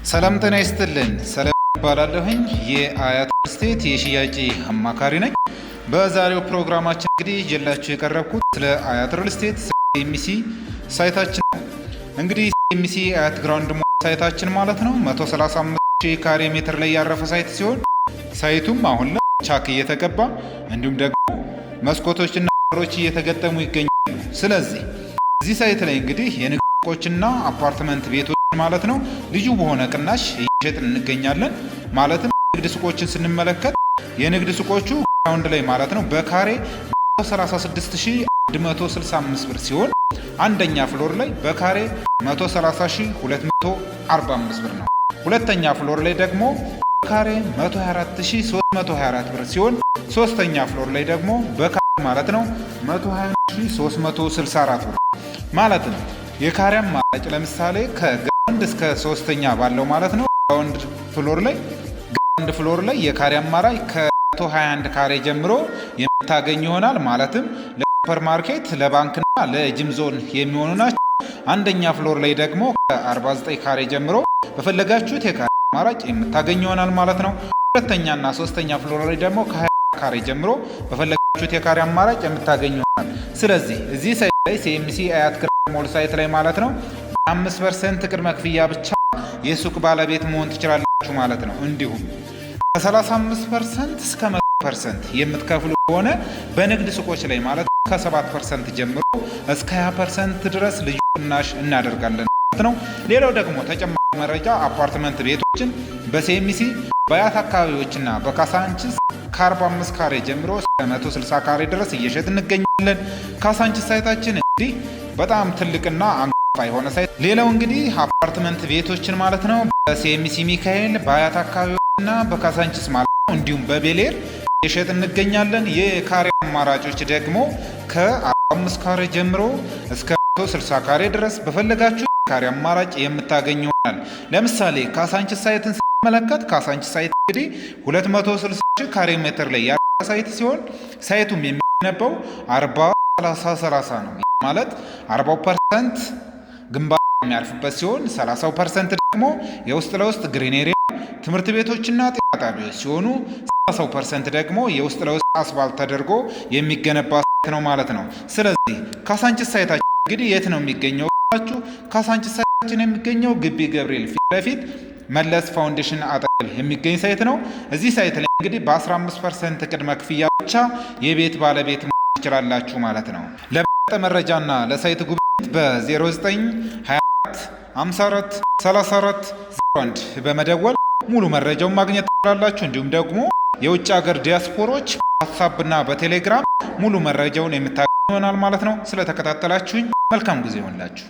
ሰላም ጤና ይስጥልን። ሰላም ይባላለሁኝ የአያት ስቴት የሽያጭ አማካሪ ነኝ። በዛሬው ፕሮግራማችን እንግዲህ ይዤላችሁ የቀረብኩት ስለ አያት ሪል ስቴት ኤምሲ ሳይታችን ነው። እንግዲህ ኤምሲ አያት ግራውንድ ሞል ሳይታችን ማለት ነው 135,000 ካሬ ሜትር ላይ ያረፈ ሳይት ሲሆን ሳይቱም አሁን ላይ ቻክ እየተቀባ እንዲሁም ደግሞ መስኮቶችና በሮች እየተገጠሙ ይገኛሉ። ስለዚህ እዚህ ሳይት ላይ እንግዲህ የንግድ ሱቆችና አፓርትመንት ቤቶች ማለት ነው ልዩ በሆነ ቅናሽ እየሸጥን እንገኛለን። ማለትም የንግድ ሱቆችን ስንመለከት የንግድ ሱቆቹ ግራውንድ ላይ ማለት ነው በካሬ 136,165 ብር ሲሆን አንደኛ ፍሎር ላይ በካሬ 130,245 ብር ነው። ሁለተኛ ፍሎር ላይ ደግሞ በካሬ 124,324 ብር ሲሆን ሶስተኛ ፍሎር ላይ ደግሞ በካሬ ማለት ነው 120,364 ብር ማለት ነው። የካሬ አማራጭ ለምሳሌ ከግራውንድ እስከ ሶስተኛ ባለው ማለት ነው ግራውንድ ፍሎር ላይ የካሬ አማራጭ ከ121 ካሬ ጀምሮ የምታገኝ ይሆናል። ማለትም ለሱፐር ማርኬት፣ ለባንክና ለጂም ዞን የሚሆኑ ናቸው። አንደኛ ፍሎር ላይ ደግሞ ከ49 ካሬ ጀምሮ በፈለጋችሁት የካሬ አማራጭ የምታገኝ ይሆናል ማለት ነው። ሁለተኛና ሶስተኛ ፍሎር ላይ ደግሞ ከ20 ካሬ ጀምሮ በፈለጋችሁት የካሬ አማራጭ የምታገኝ ይሆናል። ስለዚህ እዚህ ሳይት ላይ ሲኤምሲ አያት ግራውንድ ሞል ሳይት ላይ ማለት ነው 5% ቅድመ ክፍያ ብቻ የሱቅ ባለቤት መሆን ትችላላችሁ ማለት ነው። እንዲሁም ከ35% እስከ 100% የምትከፍሉ ከሆነ በንግድ ሱቆች ላይ ማለት ከ7% ጀምሮ እስከ 20% ድረስ ልዩ ቅናሽ እናደርጋለን ማለት ነው። ሌላው ደግሞ ተጨማሪ መረጃ አፓርትመንት ቤቶችን በሲኤምሲ በአያት አካባቢዎችና በካሳንችስ ከ45 ካሬ ጀምሮ እስከ 160 ካሬ ድረስ እየሸጥ እንገኛለን። ካሳንችስ ሳይታችን እንግዲህ በጣም ትልቅና አንጋፋ የሆነ ሳይት። ሌላው እንግዲህ አፓርትመንት ቤቶችን ማለት ነው በሲኤምሲ ሚካኤል በአያት አካባቢዎችና በካሳንችስ ማለት ነው እንዲሁም በቤሌር እየሸጥ እንገኛለን። የካሬ አማራጮች ደግሞ ከ45 ካሬ ጀምሮ እስከ 160 ካሬ ድረስ በፈለጋችሁ ካሬ አማራጭ የምታገኙ ይሆናል። ለምሳሌ ካሳንችስ ሳይትን ስንመለከት ካሳንችስ ሳይት እንግዲህ 260 ካሬ ሜትር ላይ ያለ ሳይት ሲሆን ሳይቱም የሚገነባው 40/30/30 ነው። ማለት 40% ግንባታ የሚያርፍበት ሲሆን 30% ደግሞ የውስጥ ለውስጥ ግሪን ኤሪያ ትምህርት ቤቶችና ጤና ጣቢያዎች ሲሆኑ 30% ደግሞ የውስጥ ለውስጥ አስፋልት ተደርጎ የሚገነባ ሳይት ነው ማለት ነው። ስለዚህ ካሳንችስ ሳይታችን እንግዲህ የት ነው የሚገኘው? ካሳንችስ ሳይታችን የሚገኘው ግቢ ገብርኤል ፊት ለፊት መለስ ፋውንዴሽን አጠገብ የሚገኝ ሳይት ነው። እዚህ ሳይት ላይ እንግዲህ በ15% ቅድመ ክፍያ ብቻ የቤት ባለቤት መሆን ትችላላችሁ ማለት ነው። ለበለጠ መረጃና ለሳይት ጉብኝት በ0924 54 34 01 በመደወል ሙሉ መረጃውን ማግኘት ትችላላችሁ። እንዲሁም ደግሞ የውጭ ሀገር ዲያስፖሮች በዋትስአፕ እና በቴሌግራም ሙሉ መረጃውን የምታገኙ ይሆናል ማለት ነው። ስለተከታተላችሁኝ መልካም ጊዜ ይሆንላችሁ።